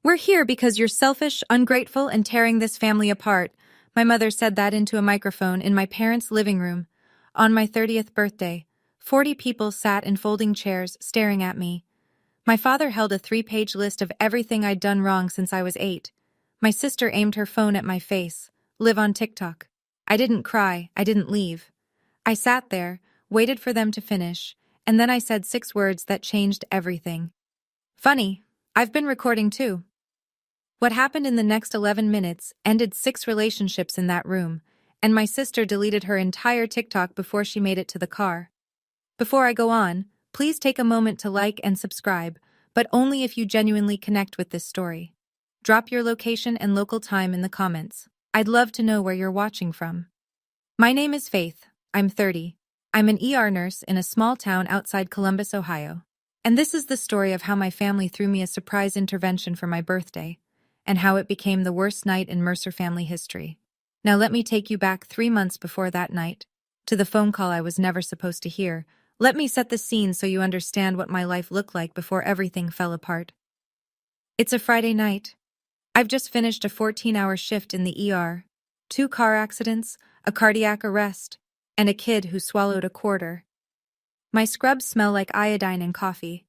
We're here because you're selfish, ungrateful, and tearing this family apart. My mother said that into a microphone in my parents' living room. On my 30th birthday, 40 people sat in folding chairs staring at me. My father held a 3-page list of everything I'd done wrong since I was 8. My sister aimed her phone at my face. Live on TikTok. I didn't cry, I didn't leave. I sat there, waited for them to finish, and then I said 6 words that changed everything. Funny, I've been recording too. What happened in the next 11 minutes ended 6 relationships in that room, and my sister deleted her entire TikTok before she made it to the car. Before I go on, please take a moment to like and subscribe, but only if you genuinely connect with this story. Drop your location and local time in the comments. I'd love to know where you're watching from. My name is Faith. I'm 30. I'm an ER nurse in a small town outside Columbus, Ohio. And this is the story of how my family threw me a surprise intervention for my birthday, and how it became the worst night in Mercer family history. Now let me take you back 3 months before that night, to the phone call I was never supposed to hear. Let me set the scene so you understand what my life looked like before everything fell apart. It's a Friday night. I've just finished a 14-hour shift in the ER. 2 car accidents, a cardiac arrest, and a kid who swallowed a quarter. My scrubs smell like iodine and coffee.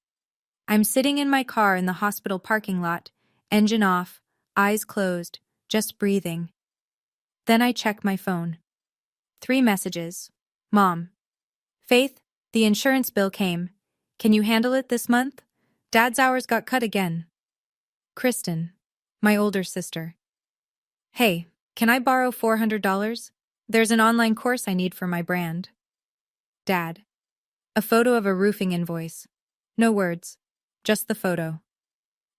I'm sitting in my car in the hospital parking lot, engine off, eyes closed, just breathing. Then I check my phone. 3 messages. Mom. Faith, the insurance bill came. Can you handle it this month? Dad's hours got cut again. Kristen, my older sister. Hey, can I borrow $400? There's an online course I need for my brand. Dad. A photo of a roofing invoice. No words, just the photo.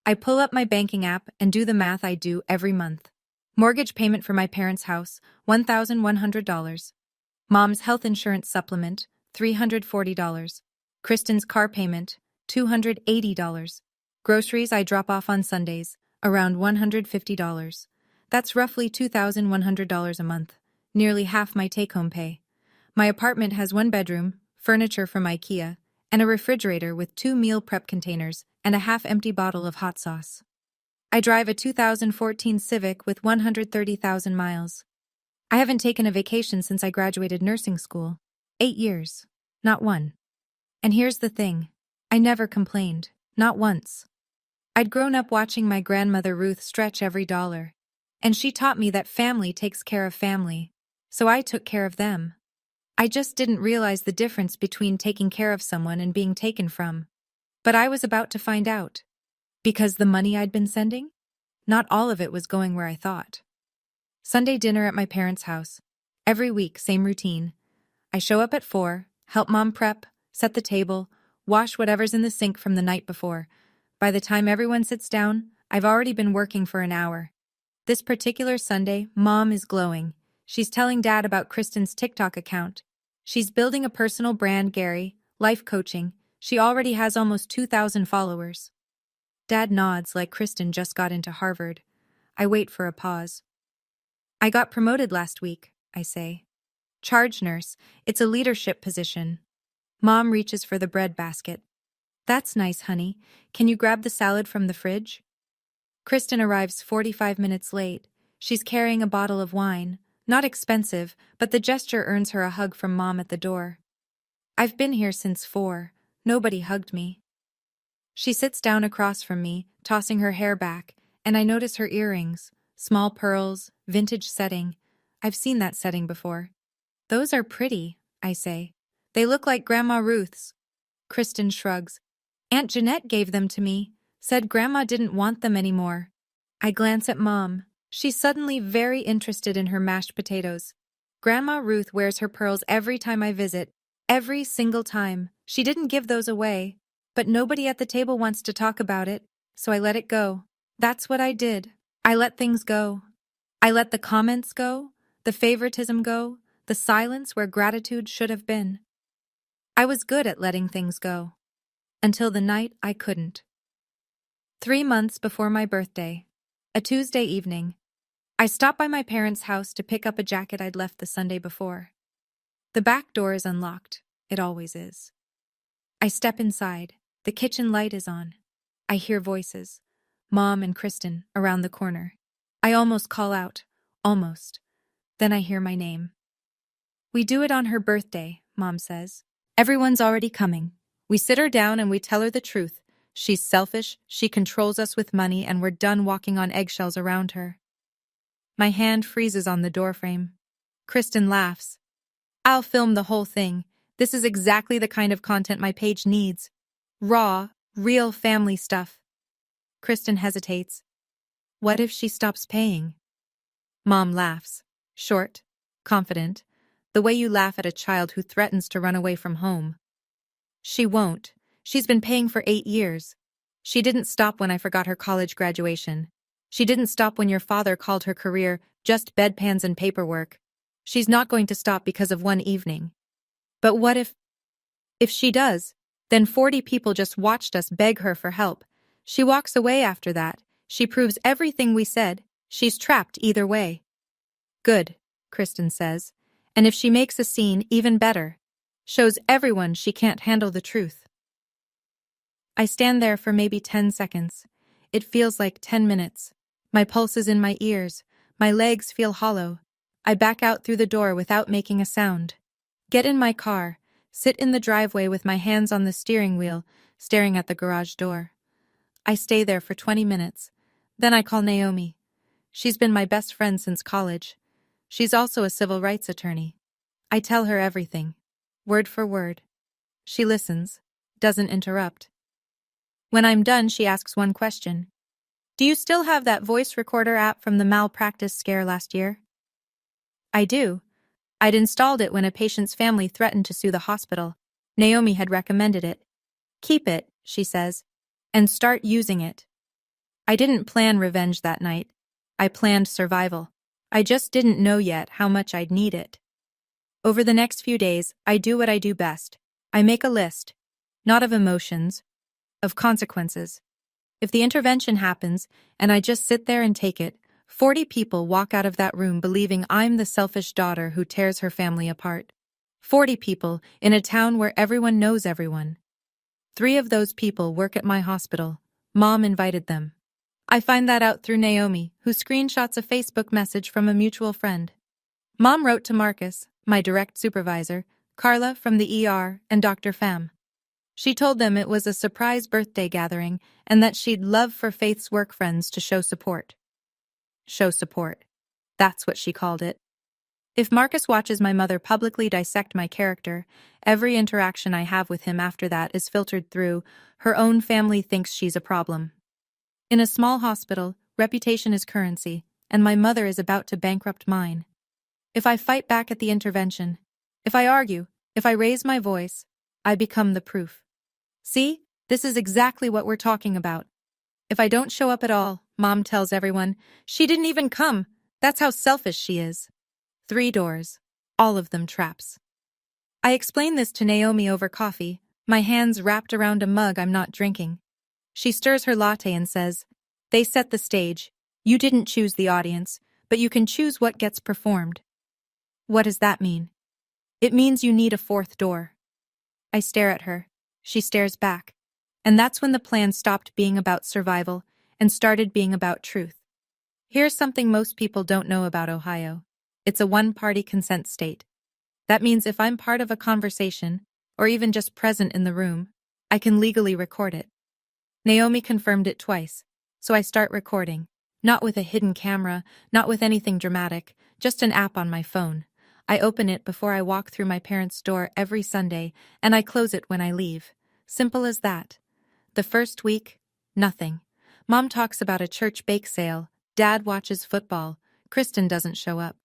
I pull up my banking app and do the math I do every month. Mortgage payment for my parents' house, $1,100. Mom's health insurance supplement, $340. Kristen's car payment, $280. Groceries I drop off on Sundays, around $150. That's roughly $2,100 a month, nearly half my take-home pay. My apartment has 1 bedroom, furniture from IKEA, and a refrigerator with 2 meal prep containers and a half-empty bottle of hot sauce. I drive a 2014 Civic with 130,000 miles. I haven't taken a vacation since I graduated nursing school. 8 years. Not one. And here's the thing. I never complained. Not once. I'd grown up watching my grandmother Ruth stretch every dollar. And she taught me that family takes care of family. So I took care of them. I just didn't realize the difference between taking care of someone and being taken from. But I was about to find out. Because the money I'd been sending? Not all of it was going where I thought. Sunday dinner at my parents' house. Every week, same routine. I show up at 4, help Mom prep, set the table, wash whatever's in the sink from the night before. By the time everyone sits down, I've already been working for an hour. This particular Sunday, Mom is glowing. She's telling Dad about Kristen's TikTok account. She's building a personal brand, Gary, life coaching. She already has almost 2,000 followers. Dad nods like Kristen just got into Harvard. I wait for a pause. I got promoted last week, I say. Charge nurse, it's a leadership position. Mom reaches for the bread basket. That's nice, honey. Can you grab the salad from the fridge? Kristen arrives 45 minutes late. She's carrying a bottle of wine. Not expensive, but the gesture earns her a hug from Mom at the door. I've been here since 4. Nobody hugged me. She sits down across from me, tossing her hair back, and I notice her earrings. Small pearls, vintage setting. I've seen that setting before. Those are pretty, I say. They look like Grandma Ruth's. Kristen shrugs. Aunt Jeanette gave them to me, said Grandma didn't want them anymore. I glance at Mom. She's suddenly very interested in her mashed potatoes. Grandma Ruth wears her pearls every time I visit. Every single time. She didn't give those away. But nobody at the table wants to talk about it, so I let it go. That's what I did. I let things go. I let the comments go, the favoritism go, the silence where gratitude should have been. I was good at letting things go. Until the night I couldn't. 3 months before my birthday. A Tuesday evening. I stop by my parents' house to pick up a jacket I'd left the Sunday before. The back door is unlocked. It always is. I step inside. The kitchen light is on. I hear voices. Mom and Kristen, around the corner. I almost call out. Almost. Then I hear my name. We do it on her birthday, Mom says. Everyone's already coming. We sit her down and we tell her the truth. She's selfish, she controls us with money, and we're done walking on eggshells around her. My hand freezes on the doorframe. Kristen laughs. I'll film the whole thing. This is exactly the kind of content my page needs. Raw, real family stuff. Kristen hesitates. What if she stops paying? Mom laughs. Short, confident, the way you laugh at a child who threatens to run away from home. She won't. She's been paying for 8 years. She didn't stop when I forgot her college graduation. She didn't stop when your father called her career just bedpans and paperwork. She's not going to stop because of one evening. But what if she does? Then 40 people just watched us beg her for help. She walks away after that. She proves everything we said. She's trapped either way. Good, Kristen says. And if she makes a scene, even better. Shows everyone she can't handle the truth. I stand there for maybe 10 seconds. It feels like 10 minutes. My pulse is in my ears. My legs feel hollow. I back out through the door without making a sound. Get in my car, sit in the driveway with my hands on the steering wheel, staring at the garage door. I stay there for 20 minutes. Then I call Naomi. She's been my best friend since college. She's also a civil rights attorney. I tell her everything, word for word. She listens, doesn't interrupt. When I'm done, she asks one question. Do you still have that voice recorder app from the malpractice scare last year? I do. I'd installed it when a patient's family threatened to sue the hospital. Naomi had recommended it. Keep it, she says, and start using it. I didn't plan revenge that night. I planned survival. I just didn't know yet how much I'd need it. Over the next few days, I do what I do best. I make a list, not of emotions, of consequences. If the intervention happens, and I just sit there and take it, 40 people walk out of that room believing I'm the selfish daughter who tears her family apart. 40 people in a town where everyone knows everyone. 3 of those people work at my hospital. Mom invited them. I find that out through Naomi, who screenshots a Facebook message from a mutual friend. Mom wrote to Marcus, my direct supervisor, Carla from the ER, and Dr. Pham. She told them it was a surprise birthday gathering and that she'd love for Faith's work friends to show support. Show support. That's what she called it. If Marcus watches my mother publicly dissect my character, every interaction I have with him after that is filtered through, her own family thinks she's a problem. In a small hospital, reputation is currency, and my mother is about to bankrupt mine. If I fight back at the intervention, if I argue, if I raise my voice, I become the proof. See, this is exactly what we're talking about. If I don't show up at all, Mom tells everyone, she didn't even come. That's how selfish she is. 3 doors, all of them traps. I explain this to Naomi over coffee, my hands wrapped around a mug I'm not drinking. She stirs her latte and says, they set the stage. You didn't choose the audience, but you can choose what gets performed. What does that mean? It means you need a 4th door. I stare at her. She stares back. And that's when the plan stopped being about survival and started being about truth. Here's something most people don't know about Ohio. It's a one-party consent state. That means if I'm part of a conversation, or even just present in the room, I can legally record it. Naomi confirmed it twice, so I start recording. Not with a hidden camera, not with anything dramatic, just an app on my phone. I open it before I walk through my parents' door every Sunday, and I close it when I leave. Simple as that. The first week, nothing. Mom talks about a church bake sale, Dad watches football, Kristen doesn't show up.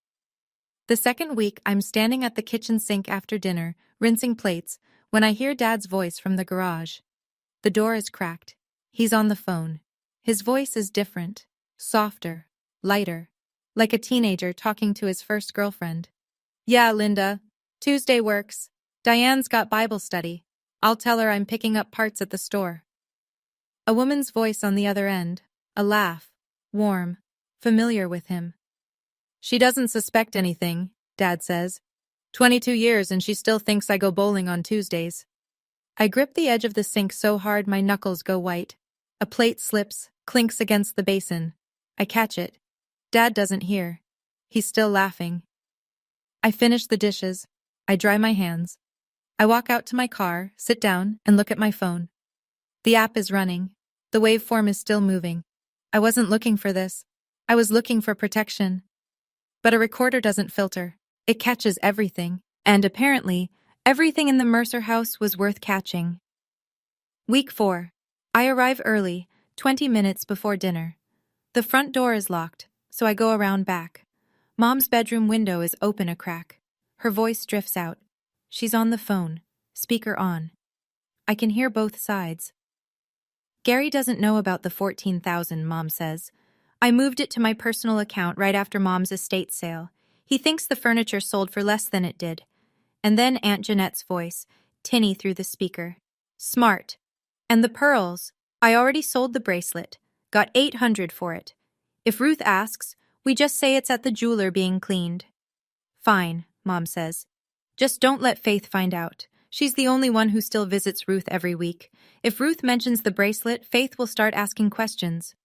The second week, I'm standing at the kitchen sink after dinner, rinsing plates, when I hear Dad's voice from the garage. The door is cracked. He's on the phone. His voice is different, softer, lighter, like a teenager talking to his first girlfriend. Yeah, Linda. Tuesday works. Diane's got Bible study. I'll tell her I'm picking up parts at the store. A woman's voice on the other end, a laugh, warm, familiar with him. She doesn't suspect anything, Dad says. 22 years and she still thinks I go bowling on Tuesdays. I grip the edge of the sink so hard my knuckles go white. A plate slips, Clinks against the basin. I catch it. Dad doesn't hear. He's still laughing. I finish the dishes. I dry my hands. I walk out to my car, sit down, and look at my phone. The app is running. The waveform is still moving. I wasn't looking for this. I was looking for protection. But a recorder doesn't filter. It catches everything. And apparently, everything in the Mercer house was worth catching. Week 4. I arrive early, 20 minutes before dinner. The front door is locked, so I go around back. Mom's bedroom window is open a crack. Her voice drifts out. She's on the phone, speaker on. I can hear both sides. Gary doesn't know about the $14,000, Mom says. I moved it to my personal account right after Mom's estate sale. He thinks the furniture sold for less than it did. And then Aunt Jeanette's voice, tinny through the speaker. Smart. And the pearls. I already sold the bracelet. Got $800 for it. If Ruth asks, we just say it's at the jeweler being cleaned. Fine, Mom says. Just don't let Faith find out. She's the only one who still visits Ruth every week. If Ruth mentions the bracelet, Faith will start asking questions.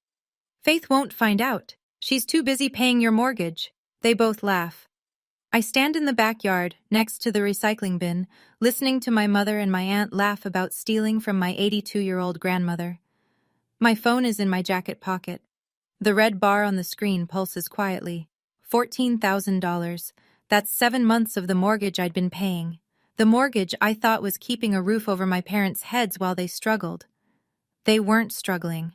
Faith won't find out. She's too busy paying your mortgage. They both laugh. I stand in the backyard, next to the recycling bin, listening to my mother and my aunt laugh about stealing from my 82-year-old grandmother. My phone is in my jacket pocket. The red bar on the screen pulses quietly. $14,000. That's 7 months of the mortgage I'd been paying. The mortgage I thought was keeping a roof over my parents' heads while they struggled. They weren't struggling.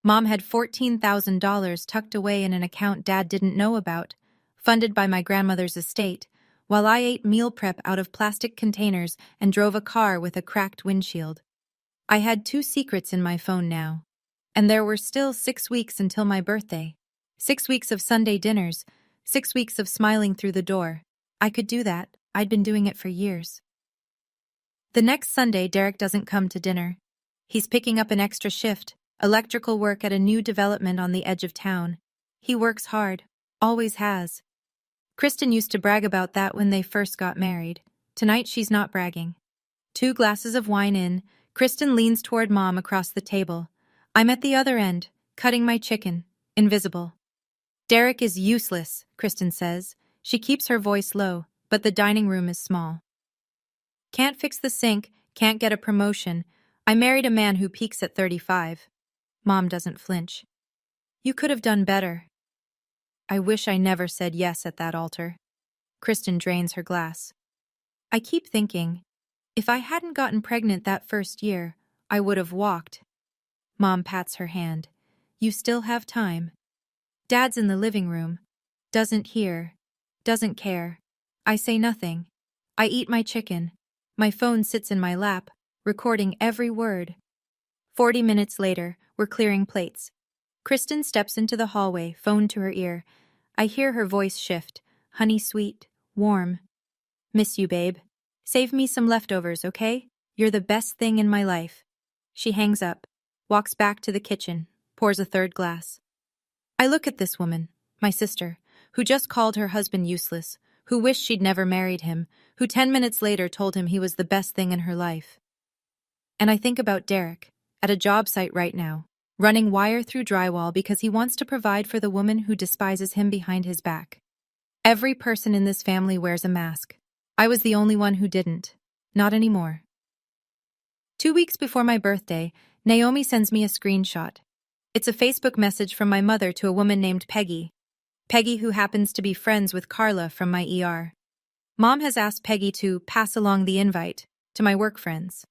Mom had $14,000 tucked away in an account Dad didn't know about, funded by my grandmother's estate, while I ate meal prep out of plastic containers and drove a car with a cracked windshield. I had 2 secrets in my phone now. And there were still 6 weeks until my birthday. 6 weeks of Sunday dinners, 6 weeks of smiling through the door. I could do that. I'd been doing it for years. The next Sunday, Derek doesn't come to dinner. He's picking up an extra shift, electrical work at a new development on the edge of town. He works hard, always has. Kristen used to brag about that when they first got married. Tonight she's not bragging. 2 glasses of wine in, Kristen leans toward Mom across the table. I'm at the other end, cutting my chicken, invisible. Derek is useless, Kristen says. She keeps her voice low, but the dining room is small. Can't fix the sink, can't get a promotion. I married a man who peaks at 35. Mom doesn't flinch. You could have done better. I wish I never said yes at that altar. Kristen drains her glass. I keep thinking, if I hadn't gotten pregnant that first year, I would have walked. Mom pats her hand. You still have time. Dad's in the living room. Doesn't hear. Doesn't care. I say nothing. I eat my chicken. My phone sits in my lap, recording every word. 40 minutes later, we're clearing plates. Kristen steps into the hallway, phone to her ear. I hear her voice shift, honey sweet, warm. Miss you, babe. Save me some leftovers, okay? You're the best thing in my life. She hangs up, walks back to the kitchen, pours a third glass. I look at this woman, my sister, who just called her husband useless, who wished she'd never married him, who 10 minutes later told him he was the best thing in her life. And I think about Derek, at a job site right now, running wire through drywall because he wants to provide for the woman who despises him behind his back. Every person in this family wears a mask. I was the only one who didn't. Not anymore. 2 weeks before my birthday, Naomi sends me a screenshot. It's a Facebook message from my mother to a woman named Peggy. Peggy, who happens to be friends with Carla from my ER. Mom has asked Peggy to pass along the invite to my work friends.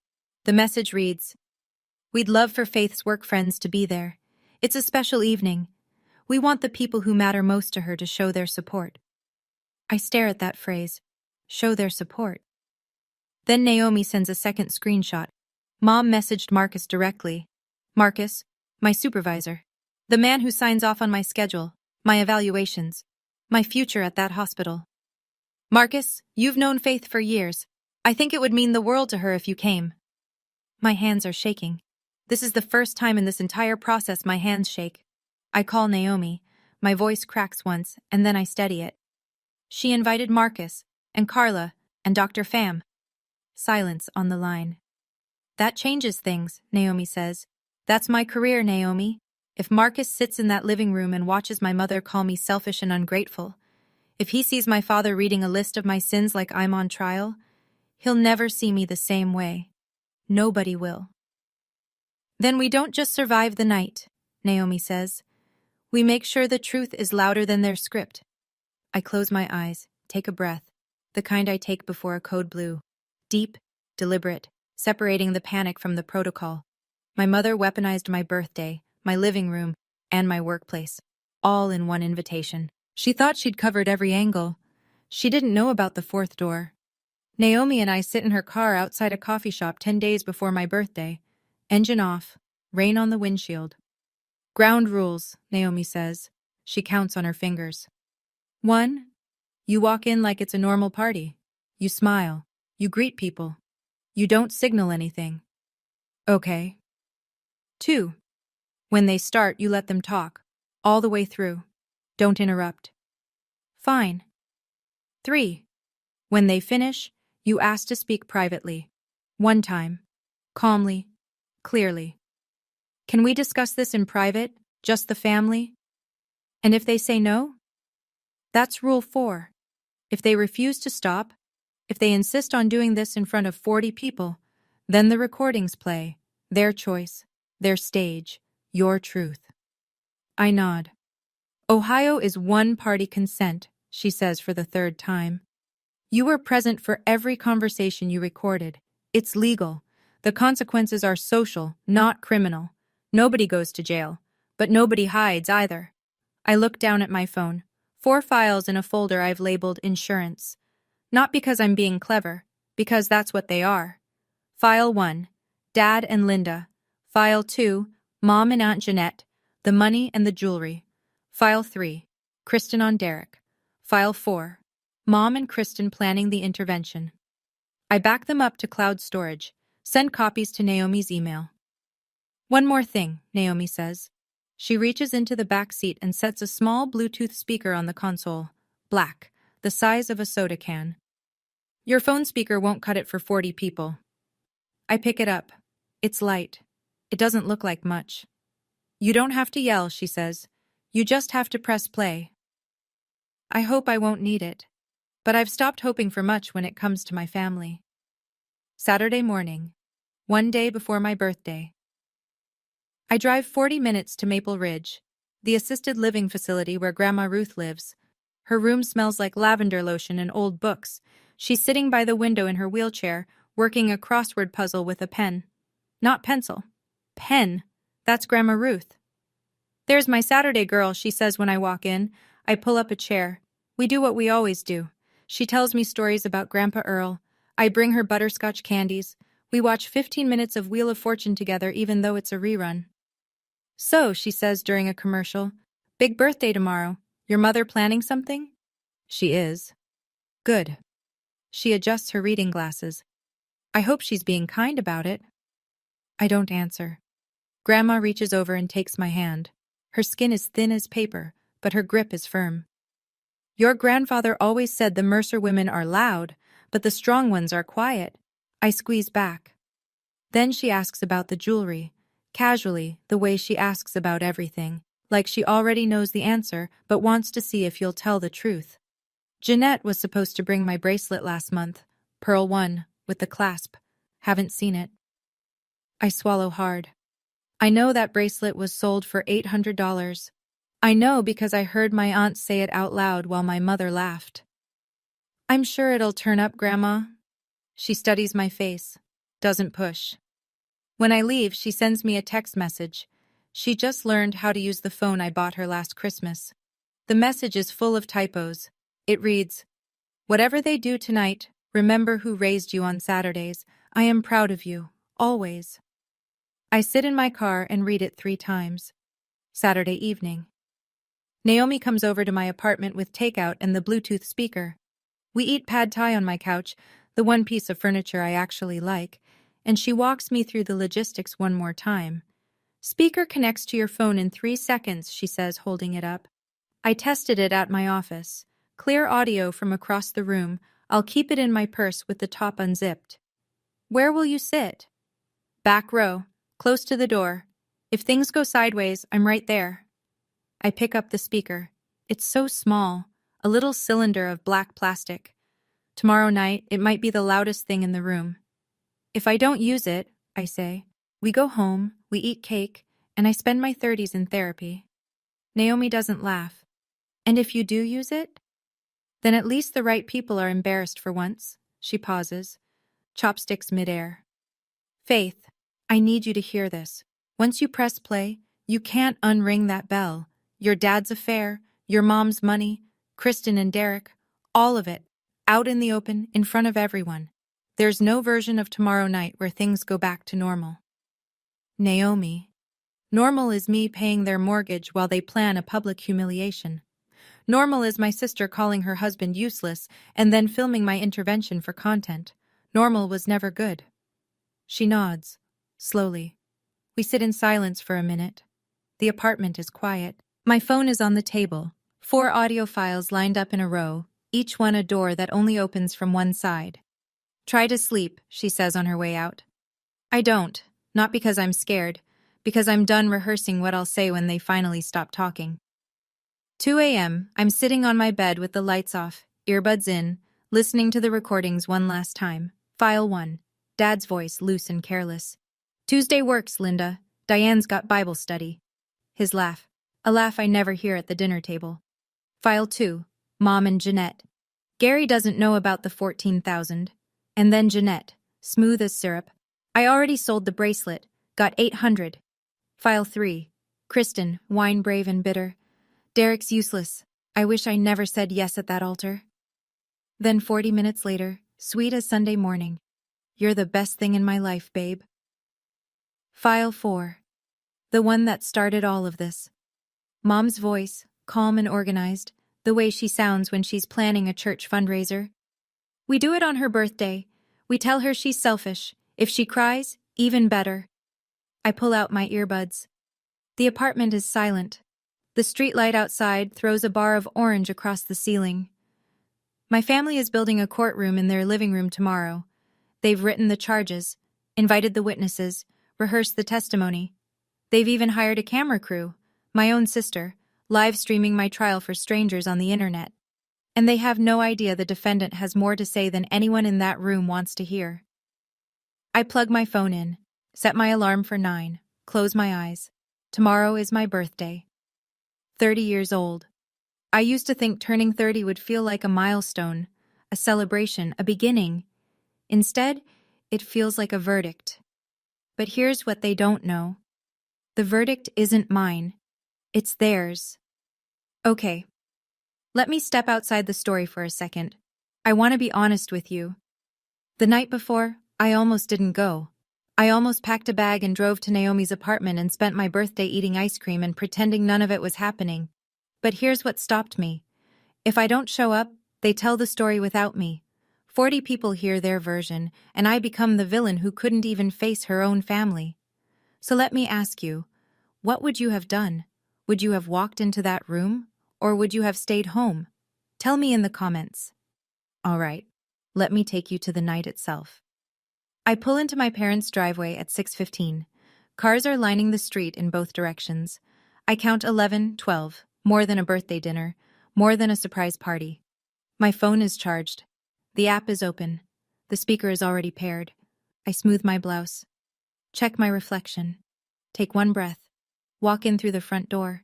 The message reads, "We'd love for Faith's work friends to be there. It's a special evening. We want the people who matter most to her to show their support." I stare at that phrase, show their support. Then Naomi sends a second screenshot. Mom messaged Marcus directly. Marcus, my supervisor. The man who signs off on my schedule, my evaluations, my future at that hospital. Marcus, you've known Faith for years. I think it would mean the world to her if you came. My hands are shaking. This is the first time in this entire process my hands shake. I call Naomi. My voice cracks once, and then I steady it. She invited Marcus, and Carla, and Dr. Pham. Silence on the line. That changes things, Naomi says. That's my career, Naomi. If Marcus sits in that living room and watches my mother call me selfish and ungrateful, if he sees my father reading a list of my sins like I'm on trial, he'll never see me the same way. Nobody will. Then we don't just survive the night, Naomi says. We make sure the truth is louder than their script. I close my eyes, take a breath, the kind I take before a code blue. Deep, deliberate, separating the panic from the protocol. My mother weaponized my birthday, my living room, and my workplace, all in one invitation. She thought she'd covered every angle. She didn't know about the fourth door. Naomi and I sit in her car outside a coffee shop 10 days before my birthday. Engine off, rain on the windshield. Ground rules, Naomi says. She counts on her fingers. 1. You walk in like it's a normal party. You smile. You greet people. You don't signal anything. Okay. 2. When they start, you let them talk. All the way through. Don't interrupt. Fine. 3. When they finish, you ask to speak privately. One time. Calmly. Clearly. Can we discuss this in private, just the family? And if they say no? That's rule 4. If they refuse to stop, if they insist on doing this in front of 40 people, then the recordings play. Their choice, their stage, your truth. I nod. Ohio is one-party consent, she says for the third time. You were present for every conversation you recorded. It's legal. The consequences are social, not criminal. Nobody goes to jail, but nobody hides either. I look down at my phone. 4 files in a folder I've labeled insurance. Not because I'm being clever, because that's what they are. File 1, Dad and Linda. File 2, Mom and Aunt Jeanette, the money and the jewelry. File 3, Kristen on Derek. File 4, Mom and Kristen planning the intervention. I back them up to cloud storage, send copies to Naomi's email. One more thing, Naomi says. She reaches into the back seat and sets a small Bluetooth speaker on the console, black, the size of a soda can. Your phone speaker won't cut it for 40 people. I pick it up. It's light. It doesn't look like much. You don't have to yell, she says. You just have to press play. I hope I won't need it, but I've stopped hoping for much when it comes to my family. Saturday morning, one day before my birthday. I drive 40 minutes to Maple Ridge, the assisted living facility where Grandma Ruth lives. Her room smells like lavender lotion and old books. She's sitting by the window in her wheelchair, working a crossword puzzle with a pen. Not pencil. Pen. That's Grandma Ruth. There's my Saturday girl, she says when I walk in. I pull up a chair. We do what we always do. She tells me stories about Grandpa Earl. I bring her butterscotch candies. We watch 15 minutes of Wheel of Fortune together even though it's a rerun. So, she says during a commercial, big birthday tomorrow. Your mother planning something? She is. Good. She adjusts her reading glasses. I hope she's being kind about it. I don't answer. Grandma reaches over and takes my hand. Her skin is thin as paper, but her grip is firm. Your grandfather always said the Mercer women are loud, but the strong ones are quiet. I squeeze back. Then she asks about the jewelry, casually, the way she asks about everything, like she already knows the answer but wants to see if you'll tell the truth. Jeanette was supposed to bring my bracelet last month, Pearl 1, with the clasp. Haven't seen it. I swallow hard. I know that bracelet was sold for $800. I know because I heard my aunt say it out loud while my mother laughed. I'm sure it'll turn up, Grandma. She studies my face, doesn't push. When I leave, she sends me a text message. She just learned how to use the phone I bought her last Christmas. The message is full of typos. It reads, "Whatever they do tonight, remember who raised you on Saturdays. I am proud of you, always." I sit in my car and read it 3 times. Saturday evening. Naomi comes over to my apartment with takeout and the Bluetooth speaker. We eat pad thai on my couch, the one piece of furniture I actually like, and she walks me through the logistics one more time. Speaker connects to your phone in 3 seconds, she says, holding it up. I tested it at my office. Clear audio from across the room. I'll keep it in my purse with the top unzipped. Where will you sit? Back row, close to the door. If things go sideways, I'm right there. I pick up the speaker. It's so small, a little cylinder of black plastic. Tomorrow night, it might be the loudest thing in the room. If I don't use it, I say, we go home, we eat cake, and I spend my 30s in therapy. Naomi doesn't laugh. And if you do use it? Then at least the right people are embarrassed for once. She pauses, chopsticks midair. Faith, I need you to hear this. Once you press play, you can't unring that bell. Your dad's affair, your mom's money, Kristen and Derek, all of it, out in the open, in front of everyone. There's no version of tomorrow night where things go back to normal. Naomi. Normal is me paying their mortgage while they plan a public humiliation. Normal is my sister calling her husband useless and then filming my intervention for content. Normal was never good. She nods, slowly. We sit in silence for a minute. The apartment is quiet. My phone is on the table. 4 audio files lined up in a row, each one a door that only opens from one side. Try to sleep, she says on her way out. I don't, not because I'm scared, because I'm done rehearsing what I'll say when they finally stop talking. 2 a.m., I'm sitting on my bed with the lights off, earbuds in, listening to the recordings one last time. File 1. Dad's voice, loose and careless. Tuesday works, Linda. Diane's got Bible study. His laugh. A laugh I never hear at the dinner table. File 2. Mom and Jeanette. Gary doesn't know about the 14,000. And then Jeanette, smooth as syrup. I already sold the bracelet, got 800. File 3. Kristen, wine brave and bitter. Derek's useless. I wish I never said yes at that altar. Then 40 minutes later, sweet as Sunday morning. You're the best thing in my life, babe. File 4. The one that started all of this. Mom's voice, calm and organized, the way she sounds when she's planning a church fundraiser. We do it on her birthday. We tell her she's selfish. If she cries, even better. I pull out my earbuds. The apartment is silent. The streetlight outside throws a bar of orange across the ceiling. My family is building a courtroom in their living room tomorrow. They've written the charges, invited the witnesses, rehearsed the testimony. They've even hired a camera crew, my own sister, live streaming my trial for strangers on the internet. And they have no idea the defendant has more to say than anyone in that room wants to hear. I plug my phone in, set my alarm for 9, close my eyes. Tomorrow is my birthday. 30 years old. I used to think turning 30 would feel like a milestone, a celebration, a beginning. Instead, it feels like a verdict. But here's what they don't know. The verdict isn't mine. It's theirs. Okay. Let me step outside the story for a second. I want to be honest with you. The night before, I almost didn't go. I almost packed a bag and drove to Naomi's apartment and spent my birthday eating ice cream and pretending none of it was happening. But here's what stopped me. If I don't show up, they tell the story without me. 40 people hear their version, and I become the villain who couldn't even face her own family. So let me ask you, what would you have done? Would you have walked into that room? Or would you have stayed home? Tell me in the comments. All right, let me take you to the night itself. I pull into my parents' driveway at 6:15. Cars are lining the street in both directions. I count 11, 12, more than a birthday dinner, more than a surprise party. My phone is charged. The app is open. The speaker is already paired. I smooth my blouse. Check my reflection. Take one breath. Walk in through the front door.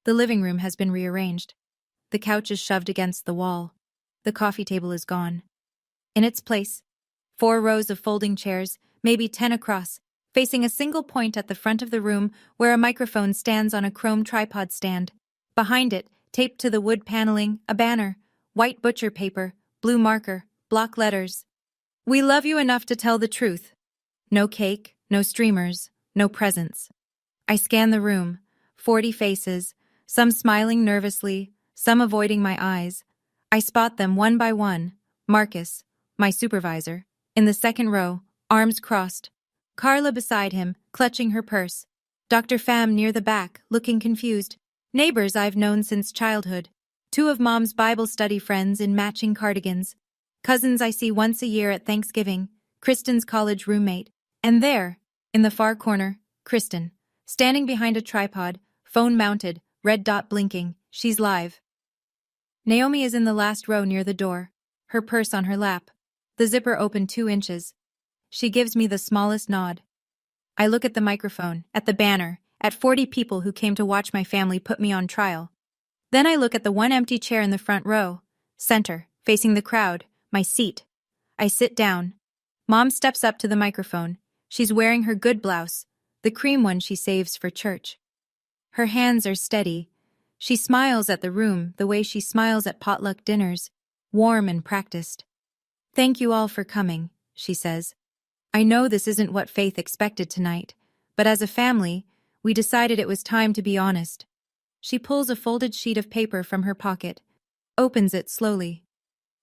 The living room has been rearranged. The couch is shoved against the wall. The coffee table is gone. In its place, 4 rows of folding chairs, maybe 10 across, facing a single point at the front of the room where a microphone stands on a chrome tripod stand. Behind it, taped to the wood paneling, a banner, white butcher paper, blue marker, block letters. We love you enough to tell the truth. No cake, no streamers, no presents. I scan the room, 40 faces, some smiling nervously, some avoiding my eyes. I spot them one by one. Marcus, my supervisor, in the second row, arms crossed. Carla beside him, clutching her purse. Dr. Pham near the back, looking confused. Neighbors I've known since childhood. 2 of Mom's Bible study friends in matching cardigans. Cousins I see once a year at Thanksgiving. Kristen's college roommate. And there, in the far corner, Kristen, Standing behind a tripod, phone mounted, red dot blinking, she's live. Naomi is in the last row near the door, her purse on her lap. The zipper open 2 inches. She gives me the smallest nod. I look at the microphone, at the banner, at 40 people who came to watch my family put me on trial. Then I look at the one empty chair in the front row, center, facing the crowd, my seat. I sit down. Mom steps up to the microphone. She's wearing her good blouse, the cream one she saves for church. Her hands are steady. She smiles at the room the way she smiles at potluck dinners, warm and practiced. "Thank you all for coming," she says. "I know this isn't what Faith expected tonight, but as a family, we decided it was time to be honest." She pulls a folded sheet of paper from her pocket, opens it slowly.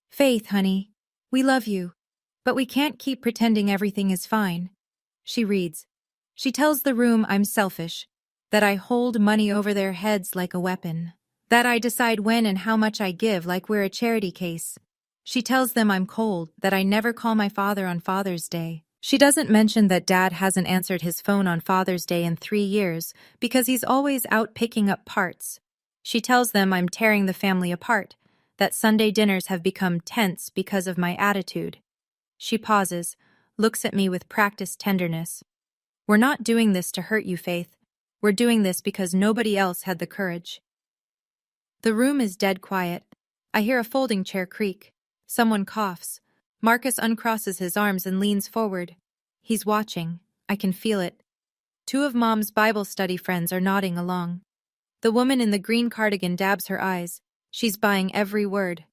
"Faith, honey, we love you, but we can't keep pretending everything is fine." She reads. She tells the room I'm selfish, that I hold money over their heads like a weapon, that I decide when and how much I give like we're a charity case. She tells them I'm cold, that I never call my father on Father's Day. She doesn't mention that Dad hasn't answered his phone on Father's Day in 3 years because he's always out picking up parts. She tells them I'm tearing the family apart, that Sunday dinners have become tense because of my attitude. She pauses, looks at me with practiced tenderness. "We're not doing this to hurt you, Faith. We're doing this because nobody else had the courage." The room is dead quiet. I hear a folding chair creak. Someone coughs. Marcus uncrosses his arms and leans forward. He's watching. I can feel it. 2 of Mom's Bible study friends are nodding along. The woman in the green cardigan dabs her eyes. She's buying every word.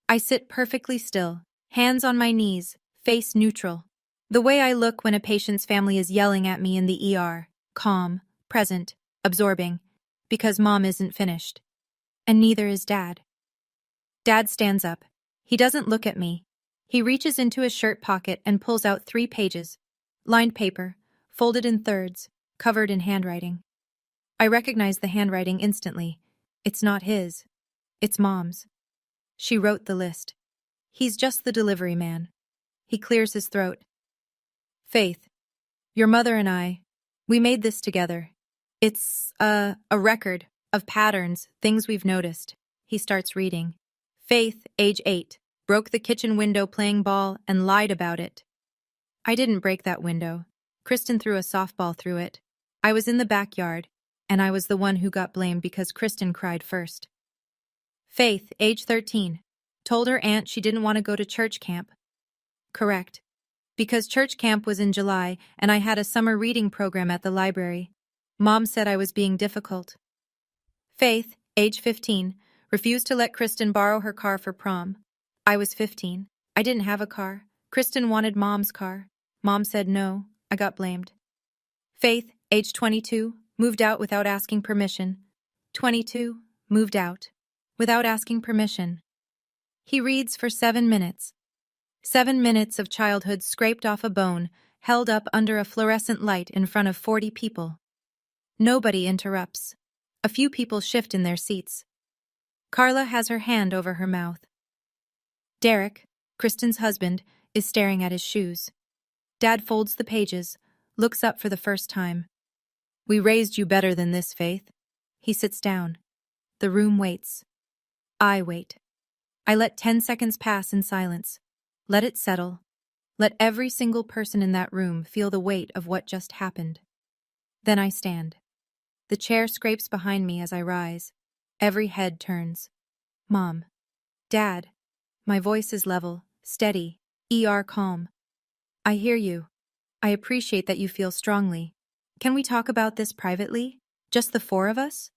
I sit perfectly still, hands on my knees, face neutral. The way I look when a patient's family is yelling at me in the ER, calm, present, absorbing, because Mom isn't finished. And neither is Dad. Dad stands up. He doesn't look at me. He reaches into his shirt pocket and pulls out 3 pages. Lined paper, folded in thirds, covered in handwriting. I recognize the handwriting instantly. It's not his. It's Mom's. She wrote the list. He's just the delivery man. He clears his throat. "Faith, your mother and I, we made this together. It's a record of patterns, things we've noticed." He starts reading. "Faith, age 8, broke the kitchen window playing ball and lied about it." I didn't break that window. Kristen threw a softball through it. I was in the backyard, and I was the one who got blamed because Kristen cried first. "Faith, age 13, told her aunt she didn't want to go to church camp." Correct. Because church camp was in July and I had a summer reading program at the library. Mom said I was being difficult. "Faith, age 15, refused to let Kristen borrow her car for prom." I was 15. I didn't have a car. Kristen wanted Mom's car. Mom said no. I got blamed. "Faith, age 22, moved out without asking permission." 22, moved out. Without asking permission. He reads for 7 minutes. 7 minutes of childhood scraped off a bone, held up under a fluorescent light in front of 40 people. Nobody interrupts. A few people shift in their seats. Carla has her hand over her mouth. Derek, Kristen's husband, is staring at his shoes. Dad folds the pages, looks up for the first time. "We raised you better than this, Faith." He sits down. The room waits. I wait. I let 10 seconds pass in silence. Let it settle. Let every single person in that room feel the weight of what just happened. Then I stand. The chair scrapes behind me as I rise. Every head turns. Mom. Dad. My voice is level, steady, calm. "I hear you. I appreciate that you feel strongly. Can we talk about this privately? Just the 4 of us?"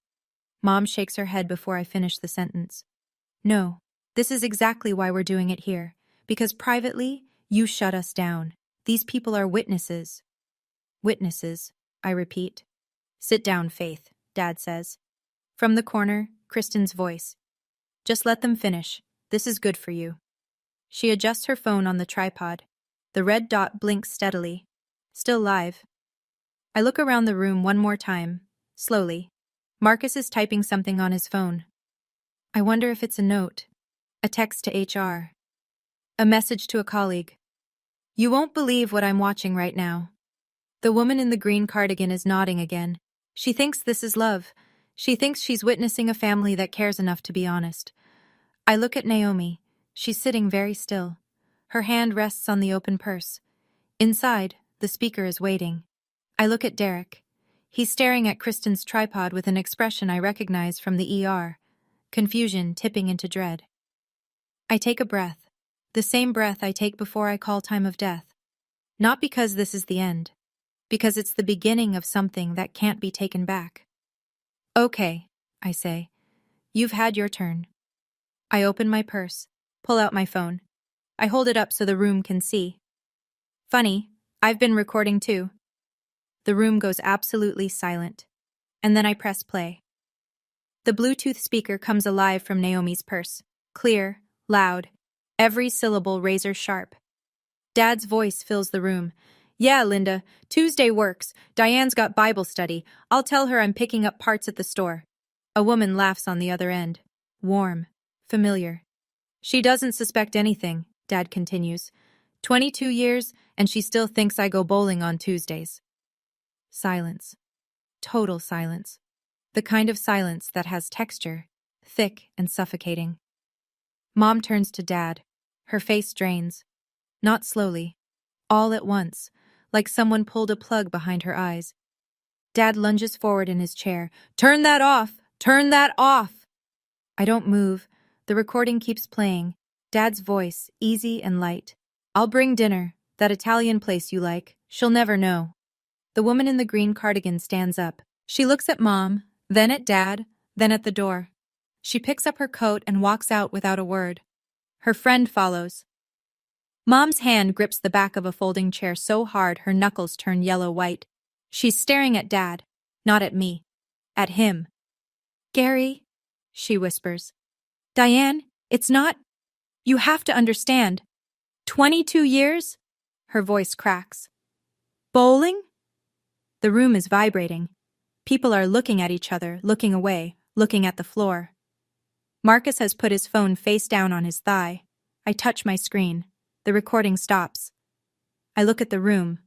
Mom shakes her head before I finish the sentence. "No, this is exactly why we're doing it here. Because privately, you shut us down. These people are witnesses." "Witnesses," I repeat. "Sit down, Faith," Dad says. From the corner, Kristen's voice. "Just let them finish. This is good for you." She adjusts her phone on the tripod. The red dot blinks steadily. Still live. I look around the room one more time, slowly. Marcus is typing something on his phone. I wonder if it's a note. A text to HR. A message to a colleague. "You won't believe what I'm watching right now." The woman in the green cardigan is nodding again. She thinks this is love. She thinks she's witnessing a family that cares enough to be honest. I look at Naomi. She's sitting very still. Her hand rests on the open purse. Inside, the speaker is waiting. I look at Derek. He's staring at Kristen's tripod with an expression I recognize from the ER. Confusion tipping into dread. I take a breath. The same breath I take before I call time of death. Not because this is the end. Because it's the beginning of something that can't be taken back. Okay, I say. You've had your turn. I open my purse, pull out my phone. I hold it up so the room can see. Funny, I've been recording too. The room goes absolutely silent. And then I press play. The Bluetooth speaker comes alive from Naomi's purse. Clear, loud, every syllable razor sharp. Dad's voice fills the room. Yeah, Linda, Tuesday works. Diane's got Bible study. I'll tell her I'm picking up parts at the store. A woman laughs on the other end. Warm, familiar. She doesn't suspect anything, Dad continues. 22 years, and she still thinks I go bowling on Tuesdays. Silence. Total silence. The kind of silence that has texture, thick and suffocating. Mom turns to Dad. Her face drains. Not slowly. All at once, like someone pulled a plug behind her eyes. Dad lunges forward in his chair. Turn that off! Turn that off! I don't move. The recording keeps playing. Dad's voice, easy and light. I'll bring dinner, that Italian place you like. She'll never know. The woman in the green cardigan stands up. She looks at Mom, then at Dad, then at the door. She picks up her coat and walks out without a word. Her friend follows. Mom's hand grips the back of a folding chair so hard her knuckles turn yellow-white. She's staring at Dad, not at me. At him. Gary, she whispers. Diane, it's not. You have to understand. 22 years? Her voice cracks. Bowling? The room is vibrating. People are looking at each other, looking away, looking at the floor. Marcus has put his phone face down on his thigh. I touch my screen. The recording stops. I look at the room.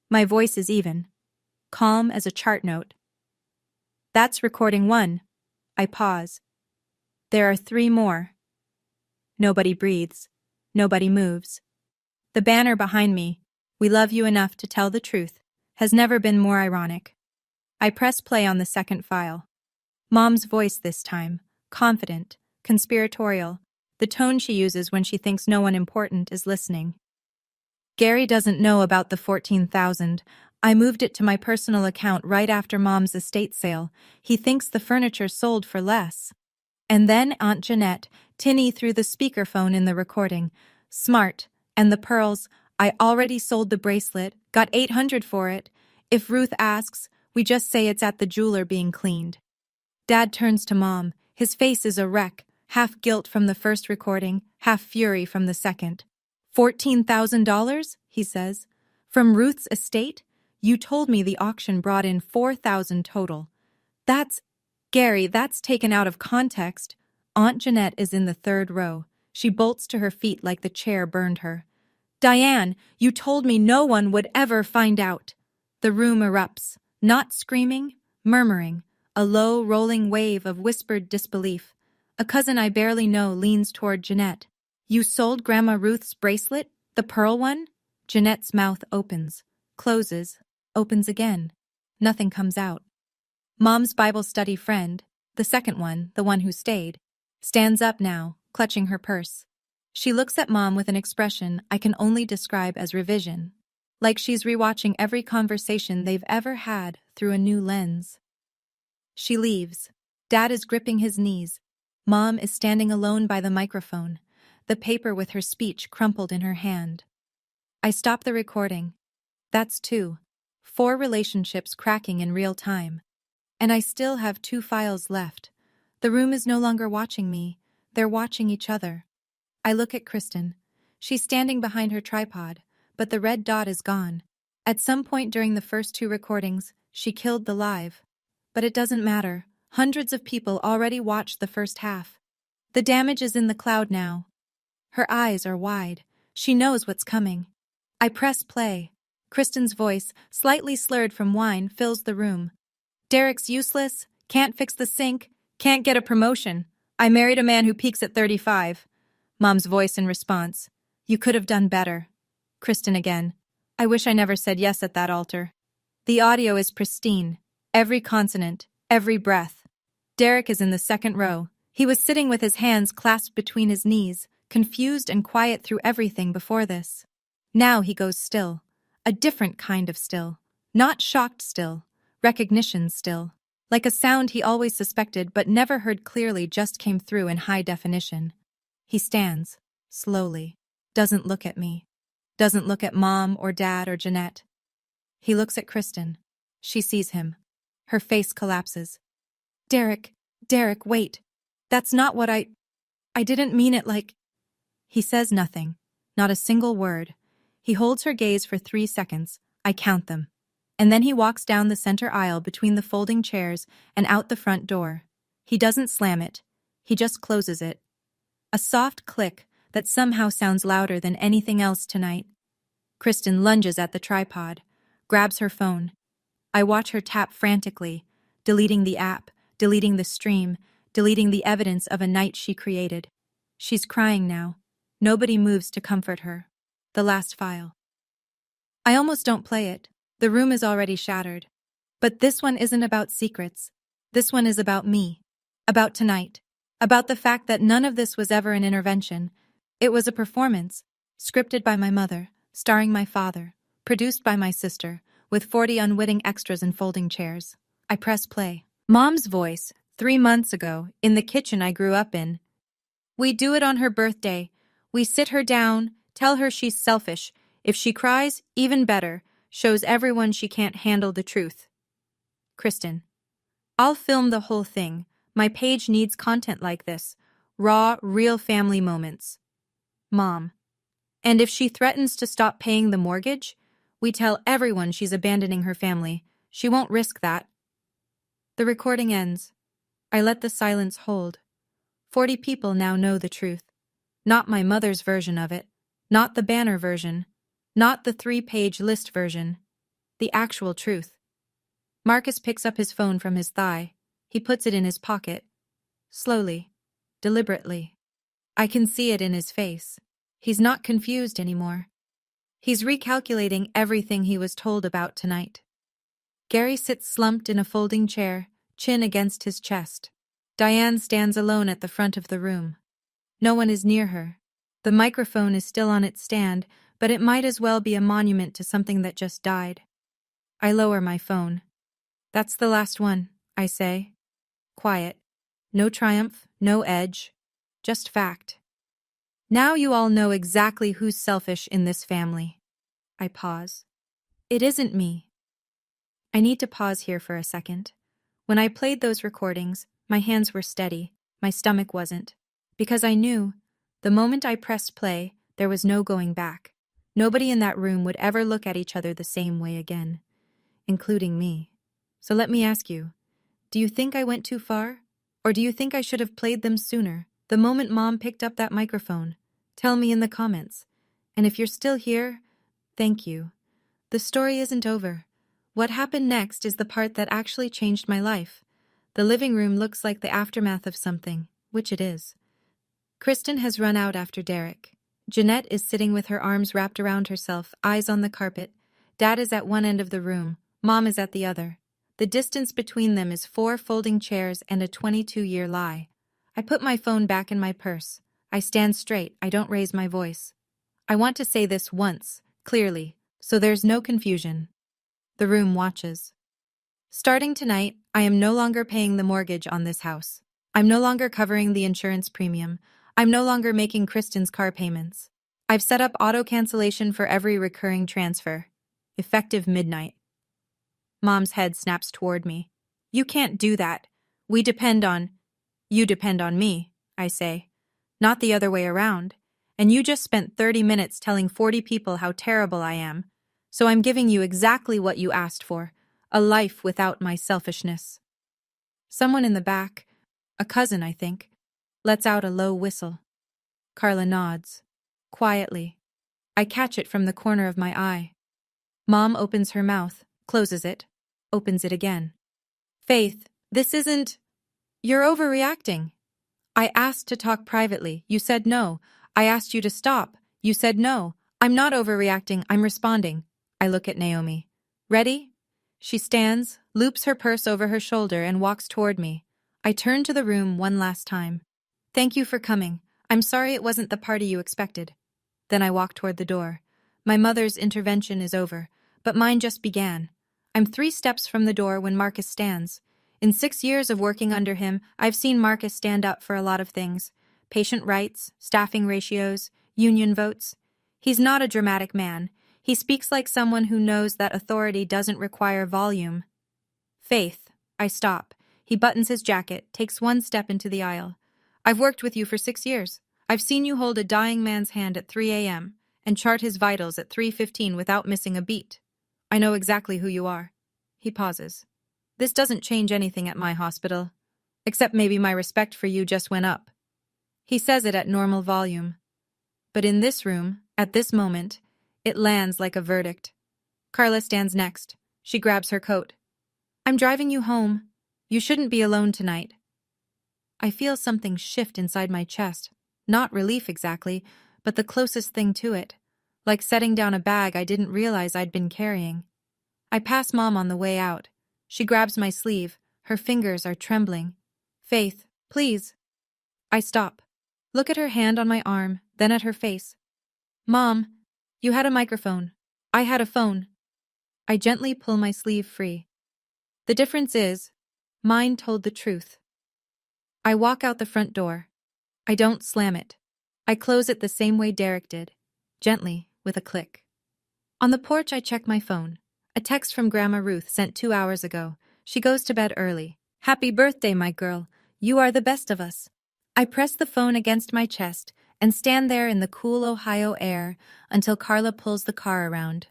My voice is even, calm as a chart note. That's recording 1. I pause. There are 3 more. Nobody breathes. Nobody moves. The banner behind me, "We love you enough to tell the truth," has never been more ironic. I press play on the second file. Mom's voice this time, confident, conspiratorial, the tone she uses when she thinks no one important is listening. Gary doesn't know about the $14,000. I moved it to my personal account right after Mom's estate sale. He thinks the furniture sold for less. And then Aunt Jeanette, tinny through the speakerphone in the recording. Smart. And the pearls. I already sold the bracelet, got $800 for it. If Ruth asks, we just say it's at the jeweler being cleaned. Dad turns to Mom. His face is a wreck, half guilt from the first recording, half fury from the second. $14,000, he says. From Ruth's estate? You told me the auction brought in $4,000 total. Gary, that's taken out of context. Aunt Jeanette is in the 3rd row. She bolts to her feet like the chair burned her. Diane, you told me no one would ever find out. The room erupts, not screaming, murmuring, a low, rolling wave of whispered disbelief. A cousin I barely know leans toward Jeanette. You sold Grandma Ruth's bracelet? The pearl one? Jeanette's mouth opens, closes, opens again. Nothing comes out. Mom's Bible study friend, the second one, the one who stayed, stands up now, clutching her purse. She looks at Mom with an expression I can only describe as revision, like she's rewatching every conversation they've ever had through a new lens. She leaves. Dad is gripping his knees. Mom is standing alone by the microphone, the paper with her speech crumpled in her hand. I stop the recording. That's 2. 4 relationships cracking in real time. And I still have 2 files left. The room is no longer watching me. They're watching each other. I look at Kristen. She's standing behind her tripod, but the red dot is gone. At some point during the first 2 recordings, she killed the live. But it doesn't matter. Hundreds of people already watched the first half. The damage is in the cloud now. Her eyes are wide. She knows what's coming. I press play. Kristen's voice, slightly slurred from wine, fills the room. Derek's useless, can't fix the sink, can't get a promotion. I married a man who peaks at 35. Mom's voice in response. You could have done better. Kristen again. I wish I never said yes at that altar. The audio is pristine. Every consonant, every breath. Derek is in the second row. He was sitting with his hands clasped between his knees, confused and quiet through everything before this. Now he goes still. A different kind of still. Not shocked still. Recognition still. Like a sound he always suspected but never heard clearly just came through in high definition. He stands, slowly. Doesn't look at me. Doesn't look at Mom or Dad or Jeanette. He looks at Kristen. She sees him. Her face collapses. Derek, wait. That's not what I didn't mean it like... He says nothing. Not a single word. He holds her gaze for 3 seconds. I count them. And then he walks down the center aisle between the folding chairs and out the front door. He doesn't slam it. He just closes it. A soft click that somehow sounds louder than anything else tonight. Kristen lunges at the tripod, grabs her phone. I watch her tap frantically, deleting the app, deleting the stream, deleting the evidence of a night she created. She's crying now. Nobody moves to comfort her. The last file. I almost don't play it. The room is already shattered. But this one isn't about secrets. This one is about me. About tonight. About the fact that none of this was ever an intervention. It was a performance, scripted by my mother, starring my father, produced by my sister, with 40 unwitting extras and folding chairs. I press play. Mom's voice, 3 months ago, in the kitchen I grew up in. We do it on her birthday. We sit her down, tell her she's selfish. If she cries, even better, shows everyone she can't handle the truth. Kristen. I'll film the whole thing. My page needs content like this. Raw, real family moments. Mom. And if she threatens to stop paying the mortgage, we tell everyone she's abandoning her family. She won't risk that. The recording ends. I let the silence hold. 40 people now know the truth. Not my mother's version of it. Not the banner version. Not the 3-page list version. The actual truth. Marcus picks up his phone from his thigh. He puts it in his pocket. Slowly. Deliberately. I can see it in his face. He's not confused anymore. He's recalculating everything he was told about tonight. Gary sits slumped in a folding chair, chin against his chest. Diane stands alone at the front of the room. No one is near her. The microphone is still on its stand, but it might as well be a monument to something that just died. I lower my phone. That's the last one, I say. Quiet. No triumph, no edge. Just fact. Now you all know exactly who's selfish in this family. I pause. It isn't me. I need to pause here for a second. When I played those recordings, my hands were steady, my stomach wasn't. Because I knew, the moment I pressed play, there was no going back. Nobody in that room would ever look at each other the same way again, including me. So let me ask you, do you think I went too far? Or do you think I should have played them sooner, the moment Mom picked up that microphone? Tell me in the comments. And if you're still here, thank you. The story isn't over. What happened next is the part that actually changed my life. The living room looks like the aftermath of something, which it is. Kristen has run out after Derek. Jeanette is sitting with her arms wrapped around herself, eyes on the carpet. Dad is at one end of the room. Mom is at the other. The distance between them is 4 folding chairs and a 22-year lie. I put my phone back in my purse. I stand straight. I don't raise my voice. I want to say this once, clearly, so there's no confusion. The room watches. Starting tonight, I am no longer paying the mortgage on this house. I'm no longer covering the insurance premium. I'm no longer making Kristen's car payments. I've set up auto cancellation for every recurring transfer. Effective midnight. Mom's head snaps toward me. You can't do that. You depend on me, I say. Not the other way around. And you just spent 30 minutes telling 40 people how terrible I am. So I'm giving you exactly what you asked for. A life without my selfishness. Someone in the back, a cousin I think, lets out a low whistle. Carla nods. Quietly. I catch it from the corner of my eye. Mom opens her mouth, closes it, opens it again. Faith, this isn't… You're overreacting. I asked to talk privately. You said no. I asked you to stop. You said no. I'm not overreacting. I'm responding. I look at Naomi. Ready? She stands, loops her purse over her shoulder, and walks toward me. I turn to the room one last time. Thank you for coming. I'm sorry it wasn't the party you expected. Then I walk toward the door. My mother's intervention is over, but mine just began. I'm 3 steps from the door when Marcus stands. In 6 years of working under him, I've seen Marcus stand up for a lot of things. Patient rights, staffing ratios, union votes. He's not a dramatic man. He speaks like someone who knows that authority doesn't require volume. Faith. I stop. He buttons his jacket, takes 1 step into the aisle. I've worked with you for 6 years. I've seen you hold a dying man's hand at 3 a.m. and chart his vitals at 3:15 without missing a beat. I know exactly who you are. He pauses. This doesn't change anything at my hospital, except maybe my respect for you just went up. He says it at normal volume. But in this room, at this moment, it lands like a verdict. Carla stands next. She grabs her coat. I'm driving you home. You shouldn't be alone tonight. I feel something shift inside my chest. Not relief exactly, but the closest thing to it. Like setting down a bag I didn't realize I'd been carrying. I pass Mom on the way out. She grabs my sleeve. Her fingers are trembling. Faith, please. I stop. Look at her hand on my arm, then at her face. Mom, you had a microphone. I had a phone. I gently pull my sleeve free. The difference is, mine told the truth. I walk out the front door. I don't slam it. I close it the same way Derek did, gently, with a click. On the porch I check my phone. A text from Grandma Ruth sent 2 hours ago. She goes to bed early. Happy birthday, my girl. You are the best of us. I press the phone against my chest and stand there in the cool Ohio air until Carla pulls the car around.